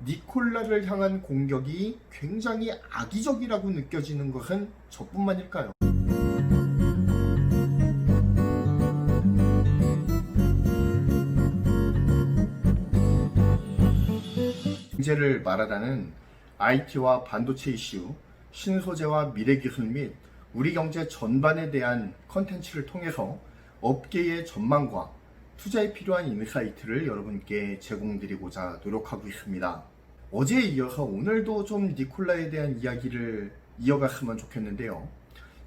니콜라를 향한 공격이 굉장히 악의적이라고 느껴지는 것은 저뿐만일까요? 경제를 말하다는 IT와 반도체 이슈, 신소재와 미래기술 및 우리 경제 전반에 대한 컨텐츠를 통해서 업계의 전망과 투자에 필요한 인사이트를 여러분께 제공드리고자 노력하고 있습니다. 어제에 이어서 오늘도 좀 니콜라에 대한 이야기를 이어갔으면 좋겠는데요.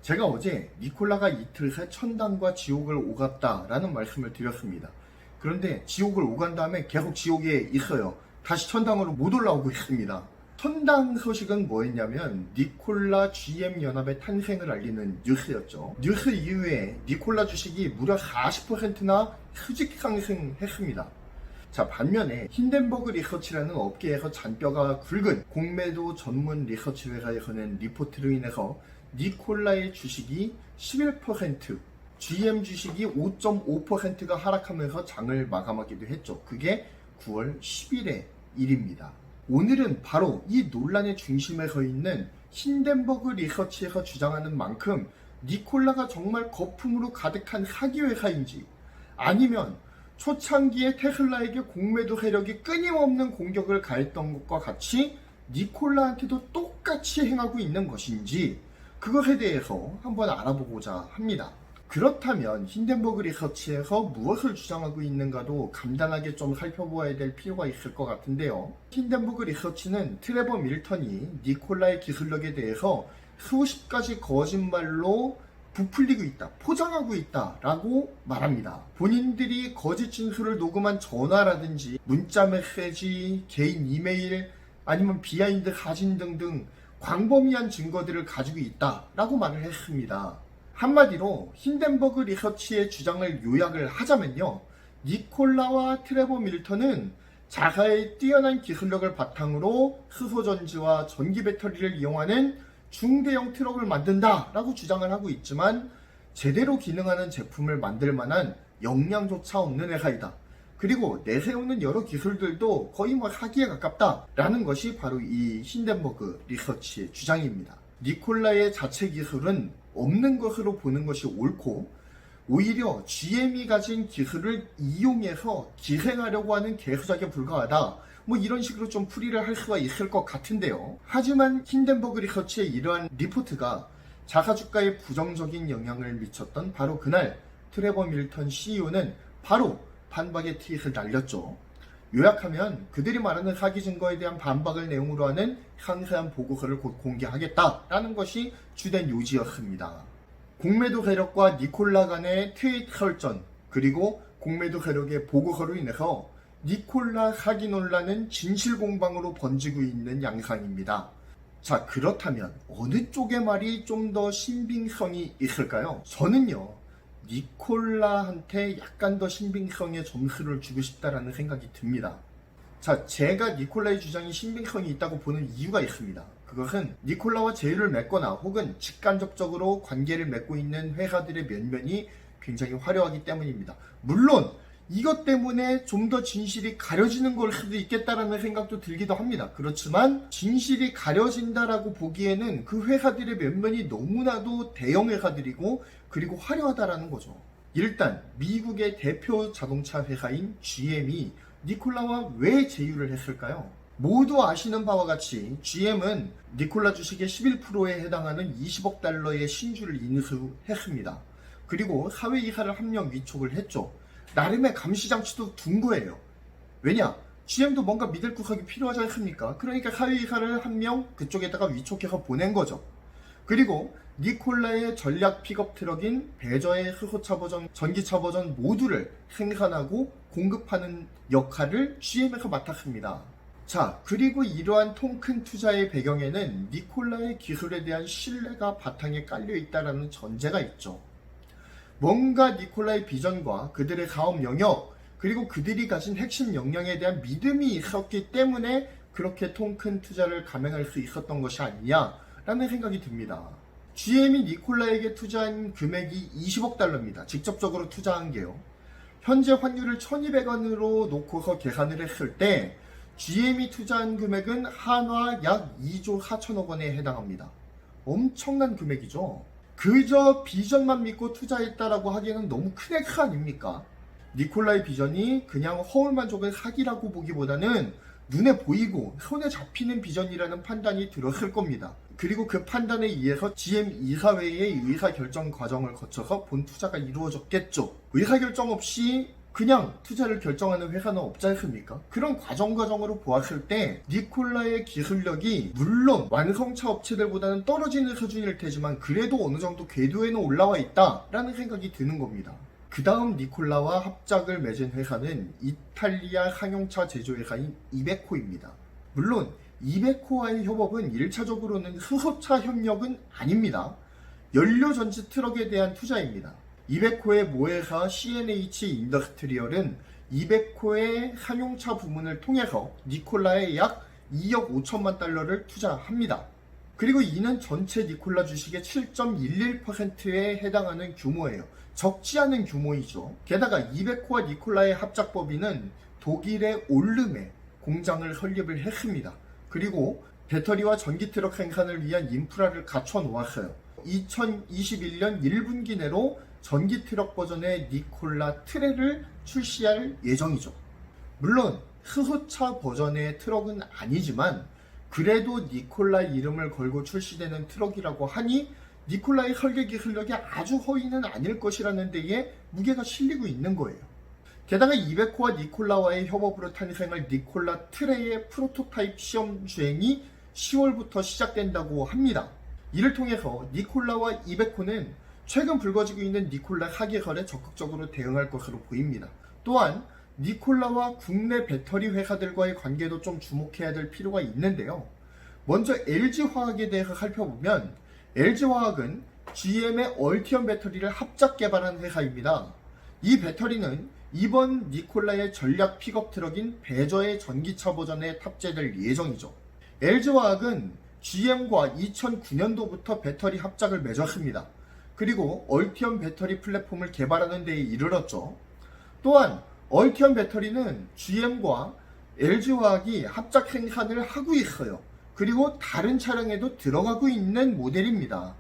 제가 어제 니콜라가 이틀 새 천당과 지옥을 오갔다라는 말씀을 드렸습니다. 그런데 지옥을 오간 다음에 계속 지옥에 있어요. 다시 천당으로 못 올라오고 있습니다. 천당 소식은 뭐였냐면 니콜라 GM 연합의 탄생을 알리는 뉴스였죠. 뉴스 이후에 니콜라 주식이 무려 40%나 수직 상승했습니다. 자, 반면에 힌덴버그 리서치라는 업계에서 잔뼈가 굵은 공매도 전문 리서치 회사에서 낸 리포트로 인해서 니콜라의 주식이 11%, GM 주식이 5.5%가 하락하면서 장을 마감하기도 했죠. 그게 9월 10일의 일입니다. 오늘은 바로 이 논란의 중심에 서 있는 힌덴버그 리서치에서 주장하는 만큼 니콜라가 정말 거품으로 가득한 사기 회사인지, 아니면 초창기에 테슬라에게 공매도 세력이 끊임없는 공격을 가했던 것과 같이 니콜라한테도 똑같이 행하고 있는 것인지, 그것에 대해서 한번 알아보고자 합니다. 그렇다면 힌덴버그 리서치에서 무엇을 주장하고 있는가도 간단하게 좀 살펴보아야 될 필요가 있을 것 같은데요. 힌덴버그 리서치는 트레버 밀턴이 니콜라의 기술력에 대해서 수십 가지 거짓말로 부풀리고 있다, 포장하고 있다라고 말합니다. 본인들이 거짓 진술을 녹음한 전화라든지 문자 메시지, 개인 이메일, 아니면 비하인드 사진 등등 광범위한 증거들을 가지고 있다라고 말을 했습니다. 한마디로 힌덴버그 리서치의 주장을 요약을 하자면요, 니콜라와 트레버 밀턴은 자사의 뛰어난 기술력을 바탕으로 수소전지와 전기 배터리를 이용하는 중대형 트럭을 만든다라고 주장을 하고 있지만 제대로 기능하는 제품을 만들 만한 역량조차 없는 회사이다. 그리고 내세우는 여러 기술들도 거의 사기에 가깝다라는 것이 바로 이 힌덴버그 리서치의 주장입니다. 니콜라의 자체 기술은 없는 것으로 보는 것이 옳고, 오히려 GM이 가진 기술을 이용해서 기생하려고 하는 개수작에 불과하다, 이런 식으로 좀 풀이를 할 수가 있을 것 같은데요. 하지만 힌덴버그 리서치의 이러한 리포트가 자사주가에 부정적인 영향을 미쳤던 바로 그날 트레버 밀턴 CEO는 바로 반박의 트윗을 날렸죠. 요약하면 그들이 말하는 사기 증거에 대한 반박을 내용으로 하는 상세한 보고서를 곧 공개하겠다라는 것이 주된 요지였습니다. 공매도 세력과 니콜라 간의 트윗 설전, 그리고 공매도 세력의 보고서로 인해서 니콜라 사기 논란은 진실 공방으로 번지고 있는 양상입니다. 자, 그렇다면 어느 쪽의 말이 좀 더 신빙성이 있을까요? 저는요, 니콜라한테 약간 더 신빙성의 점수를 주고 싶다라는 생각이 듭니다. 자, 제가 니콜라의 주장이 신빙성이 있다고 보는 이유가 있습니다. 그것은 니콜라와 제휴를 맺거나 혹은 직간접적으로 관계를 맺고 있는 회사들의 면면이 굉장히 화려하기 때문입니다. 물론 이것 때문에 좀 더 진실이 가려지는 걸 수도 있겠다라는 생각도 들기도 합니다. 그렇지만 진실이 가려진다라고 보기에는 그 회사들의 면면이 너무나도 대형 회사들이고 그리고 화려하다라는 거죠. 일단 미국의 대표 자동차 회사인 GM이 니콜라와 왜 제휴를 했을까요? 모두 아시는 바와 같이 GM은 니콜라 주식의 11%에 해당하는 20억 달러의 신주를 인수했습니다. 그리고 사회이사를 한 명 위촉을 했죠. 나름의 감시장치도 둔 거예요. 왜냐? GM도 뭔가 믿을 구석이 필요하지 않습니까? 그러니까 사회이사를 한 명 그쪽에다가 위촉해서 보낸 거죠. 그리고 니콜라의 전략 픽업 트럭인 베저의 수소차 버전, 전기차 버전 모두를 생산하고 공급하는 역할을 GM에서 맡았습니다. 자, 그리고 이러한 통 큰 투자의 배경에는 니콜라의 기술에 대한 신뢰가 바탕에 깔려 있다는 전제가 있죠. 뭔가 니콜라의 비전과 그들의 사업 영역, 그리고 그들이 가진 핵심 역량에 대한 믿음이 있었기 때문에 그렇게 통 큰 투자를 감행할 수 있었던 것이 아니냐라는 생각이 듭니다. GM이 니콜라에게 투자한 금액이 20억 달러입니다. 직접적으로 투자한 게요. 현재 환율을 1200원으로 놓고서 계산을 했을 때 GM이 투자한 금액은 한화 약 2조 4천억 원에 해당합니다. 엄청난 금액이죠. 그저 비전만 믿고 투자했다라고 하기에는 너무 큰 액수 아닙니까? 니콜라의 비전이 그냥 허울만족의 사기라고 보기보다는 눈에 보이고 손에 잡히는 비전이라는 판단이 들었을 겁니다. 그리고 그 판단에 의해서 GM 이사회의 의사결정 과정을 거쳐서 본 투자가 이루어졌겠죠. 의사결정 없이 그냥 투자를 결정하는 회사는 없지 않습니까? 그런 과정으로 보았을 때 니콜라의 기술력이 물론 완성차 업체들보다는 떨어지는 수준일 테지만 그래도 어느 정도 궤도에는 올라와 있다라는 생각이 드는 겁니다. 그 다음 니콜라와 합작을 맺은 회사는 이탈리아 상용차 제조회사인 이베코입니다. 물론 이베코와의 협업은 1차적으로는 수소차 협력은 아닙니다. 연료전지 트럭에 대한 투자입니다. 이베코의 모회사 CNH 인더스트리얼은 이베코의 상용차 부문을 통해서 니콜라에 약 2억 5천만 달러를 투자합니다. 그리고 이는 전체 니콜라 주식의 7.11%에 해당하는 규모예요. 적지 않은 규모이죠. 게다가 이베코와 니콜라의 합작 법인은 독일의 올름에 공장을 설립을 했습니다. 그리고 배터리와 전기 트럭 생산을 위한 인프라를 갖춰 놓았어요. 2021년 1분기 내로 전기 트럭 버전의 니콜라 트레를 출시할 예정이죠. 물론 수소차 버전의 트럭은 아니지만 그래도 니콜라 이름을 걸고 출시되는 트럭이라고 하니 니콜라의 설계 기술력이 아주 허위는 아닐 것이라는 데에 무게가 실리고 있는 거예요. 게다가 이베코와 니콜라와의 협업으로 탄생할 니콜라 트레의 프로토타입 시험 주행이 10월부터 시작된다고 합니다. 이를 통해서 니콜라와 이베코는 최근 불거지고 있는 니콜라 사기설에 적극적으로 대응할 것으로 보입니다. 또한 니콜라와 국내 배터리 회사들과의 관계도 좀 주목해야 될 필요가 있는데요. 먼저 LG화학에 대해서 살펴보면 LG화학은 GM의 얼티엄 배터리를 합작 개발한 회사입니다. 이 배터리는 이번 니콜라의 전략 픽업 트럭인 베저의 전기차 버전에 탑재될 예정이죠. LG화학은 GM과 2009년도부터 배터리 합작을 맺었습니다. 그리고 얼티엄 배터리 플랫폼을 개발하는 데에 이르렀죠. 또한 얼티엄 배터리는 GM과 LG화학이 합작 생산을 하고 있어요. 그리고 다른 차량에도 들어가고 있는 모델입니다.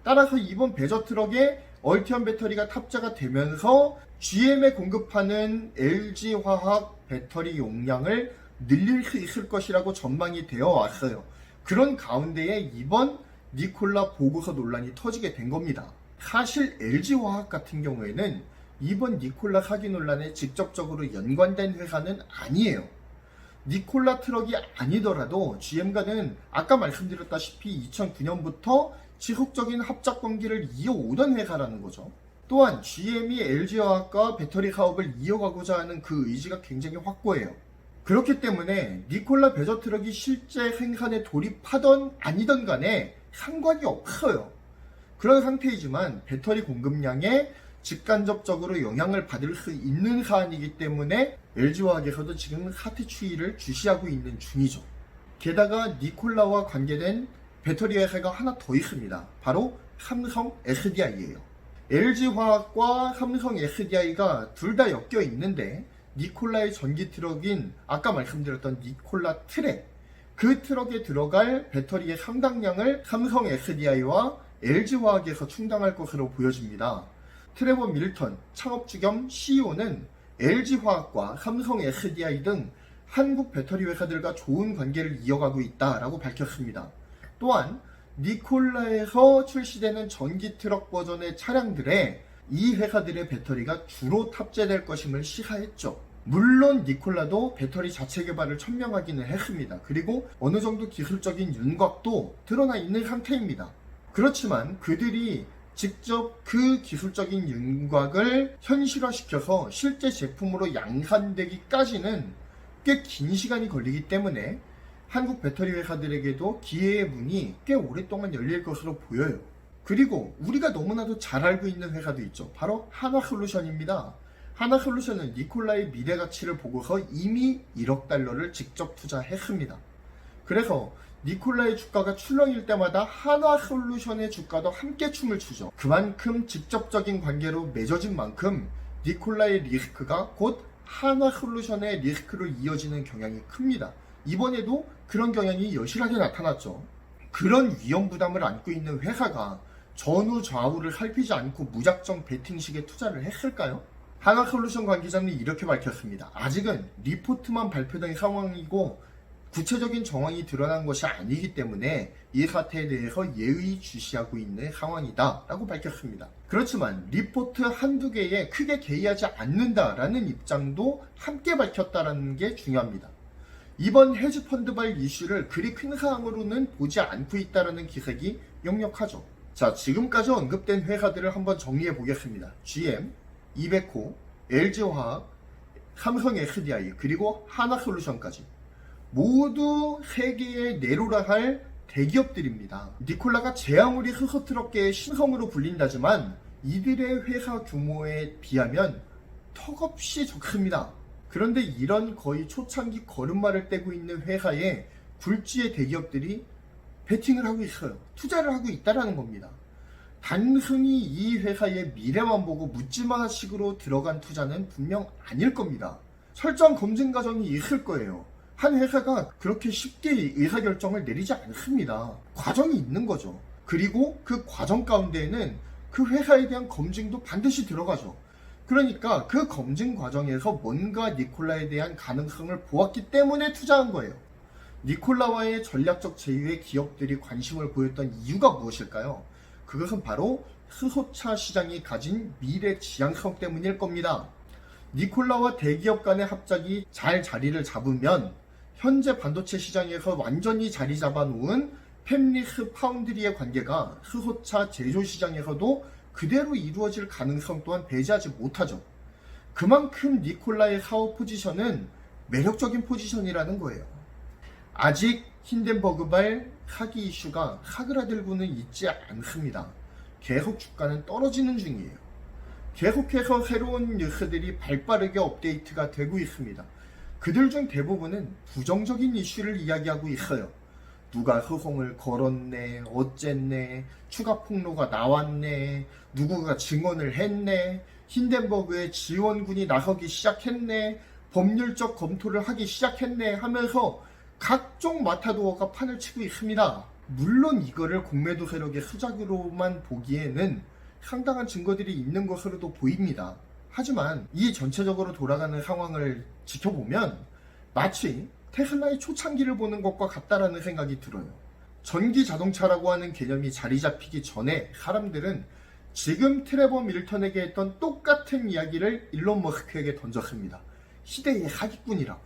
따라서 이번 베저 트럭에 얼티엄 배터리가 탑재가 되면서 GM에 공급하는 LG화학 배터리 용량을 늘릴 수 있을 것이라고 전망이 되어 왔어요. 그런 가운데에 이번 니콜라 보고서 논란이 터지게 된 겁니다. 사실 LG화학 같은 경우에는 이번 니콜라 사기 논란에 직접적으로 연관된 회사는 아니에요. 니콜라 트럭이 아니더라도 GM과는 아까 말씀드렸다시피 2009년부터 지속적인 합작 관계를 이어오던 회사라는 거죠. 또한 GM이 LG화학과 배터리 사업을 이어가고자 하는 그 의지가 굉장히 확고해요. 그렇기 때문에 니콜라 베저 트럭이 실제 생산에 돌입하던 아니던 간에 상관이 없어요. 그런 상태이지만 배터리 공급량에 직간접적으로 영향을 받을 수 있는 사안이기 때문에 LG화학에서도 지금 사태 추이를 주시하고 있는 중이죠. 게다가 니콜라와 관계된 배터리 회사가 하나 더 있습니다. 바로 삼성 SDI예요. LG화학과 삼성 SDI가 둘 다 엮여 있는데 니콜라의 전기 트럭인 아까 말씀드렸던 니콜라 트레, 그 트럭에 들어갈 배터리의 상당량을 삼성 SDI와 LG화학에서 충당할 것으로 보여집니다. 트레버 밀턴 창업주 겸 CEO는 LG화학과 삼성 SDI 등 한국 배터리 회사들과 좋은 관계를 이어가고 있다라고 밝혔습니다. 또한 니콜라에서 출시되는 전기 트럭 버전의 차량들에 이 회사들의 배터리가 주로 탑재될 것임을 시사했죠. 물론 니콜라도 배터리 자체 개발을 천명하기는 했습니다. 그리고 어느 정도 기술적인 윤곽도 드러나 있는 상태입니다. 그렇지만 그들이 직접 그 기술적인 윤곽을 현실화시켜서 실제 제품으로 양산되기까지는 꽤 긴 시간이 걸리기 때문에 한국 배터리 회사들에게도 기회의 문이 꽤 오랫동안 열릴 것으로 보여요. 그리고 우리가 너무나도 잘 알고 있는 회사도 있죠. 바로 한화솔루션입니다. 한화솔루션은 니콜라의 미래 가치를 보고서 이미 1억 달러를 직접 투자했습니다. 그래서 니콜라의 주가가 출렁일 때마다 한화솔루션의 주가도 함께 춤을 추죠. 그만큼 직접적인 관계로 맺어진 만큼 니콜라의 리스크가 곧 한화솔루션의 리스크로 이어지는 경향이 큽니다. 이번에도 그런 경향이 여실하게 나타났죠. 그런 위험 부담을 안고 있는 회사가 전후 좌우를 살피지 않고 무작정 베팅식에 투자를 했을까요? 하나솔루션 관계자는 이렇게 밝혔습니다. 아직은 리포트만 발표된 상황이고 구체적인 정황이 드러난 것이 아니기 때문에 이 사태에 대해서 예의주시하고 있는 상황이다 라고 밝혔습니다. 그렇지만 리포트 한두 개에 크게 개의하지 않는다라는 입장도 함께 밝혔다는 게 중요합니다. 이번 헤지펀드발 이슈를 그리 큰 사항으로는 보지 않고 있다는 기색이 역력하죠. 자, 지금까지 언급된 회사들을 한번 정리해 보겠습니다. GM, 이베코, LG화학, 삼성 SDI, 그리고 하나솔루션까지 모두 세계의 내로라 할 대기업들입니다. 니콜라가 제아무리 흐흐트럽게 신성으로 불린다지만 이들의 회사 규모에 비하면 턱없이 적습니다. 그런데 이런 거의 초창기 걸음마를 떼고 있는 회사에 굴지의 대기업들이 베팅을 하고 있어요. 투자를 하고 있다는 겁니다. 단순히 이 회사의 미래만 보고 묻지마식으로 들어간 투자는 분명 아닐 겁니다. 철저한 검증 과정이 있을 거예요. 한 회사가 그렇게 쉽게 의사결정을 내리지 않습니다. 과정이 있는 거죠. 그리고 그 과정 가운데에는 그 회사에 대한 검증도 반드시 들어가죠. 그러니까 그 검증 과정에서 뭔가 니콜라에 대한 가능성을 보았기 때문에 투자한 거예요. 니콜라와의 전략적 제휴에 기업들이 관심을 보였던 이유가 무엇일까요? 그것은 바로 수소차 시장이 가진 미래 지향성 때문일 겁니다. 니콜라와 대기업 간의 합작이 잘 자리를 잡으면 현재 반도체 시장에서 완전히 자리 잡아놓은 팹리스 파운드리의 관계가 수소차 제조 시장에서도 그대로 이루어질 가능성 또한 배제하지 못하죠. 그만큼 니콜라의 사업 포지션은 매력적인 포지션이라는 거예요. 아직 힌덴버그발 사기 이슈가 사그라들고는 있지 않습니다. 계속 주가는 떨어지는 중이에요. 계속해서 새로운 뉴스들이 발빠르게 업데이트가 되고 있습니다. 그들 중 대부분은 부정적인 이슈를 이야기하고 있어요. 누가 소송을 걸었네, 어쨌네, 추가 폭로가 나왔네, 누구가 증언을 했네, 힌덴버그의 지원군이 나서기 시작했네, 법률적 검토를 하기 시작했네 하면서 각종 마타도어가 판을 치고 있습니다. 물론 이거를 공매도 세력의 수작으로만 보기에는 상당한 증거들이 있는 것으로도 보입니다. 하지만 이 전체적으로 돌아가는 상황을 지켜보면 마치 테슬라의 초창기를 보는 것과 같다라는 생각이 들어요. 전기 자동차라고 하는 개념이 자리 잡히기 전에 사람들은 지금 트레버 밀턴에게 했던 똑같은 이야기를 일론 머스크에게 던졌습니다. 시대의 사기꾼이라고,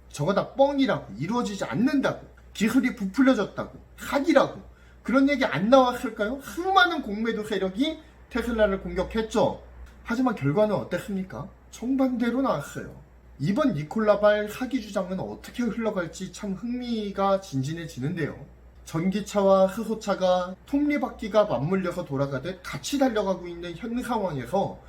저거 다 뻥이라고, 이루어지지 않는다고, 기술이 부풀려졌다고, 사기라고, 그런 얘기 안 나왔을까요? 수많은 공매도 세력이 테슬라를 공격했죠. 하지만 결과는 어땠습니까? 정반대로 나왔어요. 이번 니콜라발 사기 주장은 어떻게 흘러갈지 참 흥미가 진진해지는데요. 전기차와 수소차가 톱니바퀴가 맞물려서 돌아가듯 같이 달려가고 있는 현 상황에서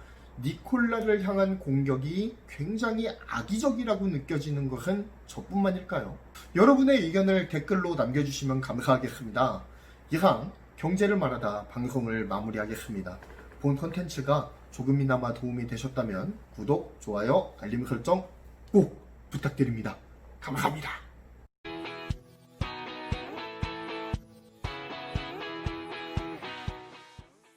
니콜라를 향한 공격이 굉장히 악의적이라고 느껴지는 것은 저뿐만일까요? 여러분의 의견을 댓글로 남겨주시면 감사하겠습니다. 이상 경제를 말하다 방송을 마무리하겠습니다. 본 컨텐츠가 조금이나마 도움이 되셨다면 구독, 좋아요, 알림 설정 꼭 부탁드립니다. 감사합니다.